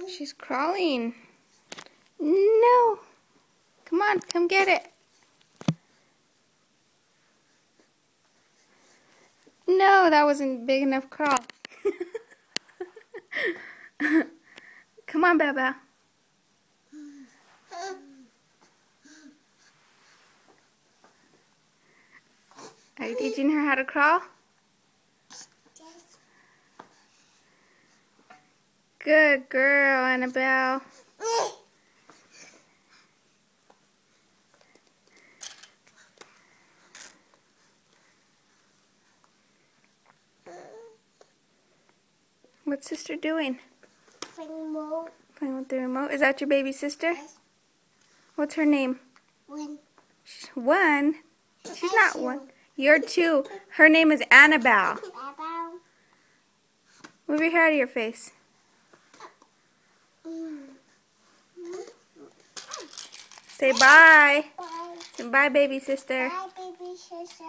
She's crawling. No. Come on, come get it. No, that wasn't big enough crawl. Come on, Baba. Are you teaching her how to crawl? Yes. Good girl, Annabelle. What's sister doing? Remote. Playing with the remote. Is that your baby sister? Yes. What's her name? When. One? She's not one. You're two. Her name is Annabelle. Baba. Move your hair out of your face. Say bye. Bye. Say bye, baby sister. Bye, baby sister.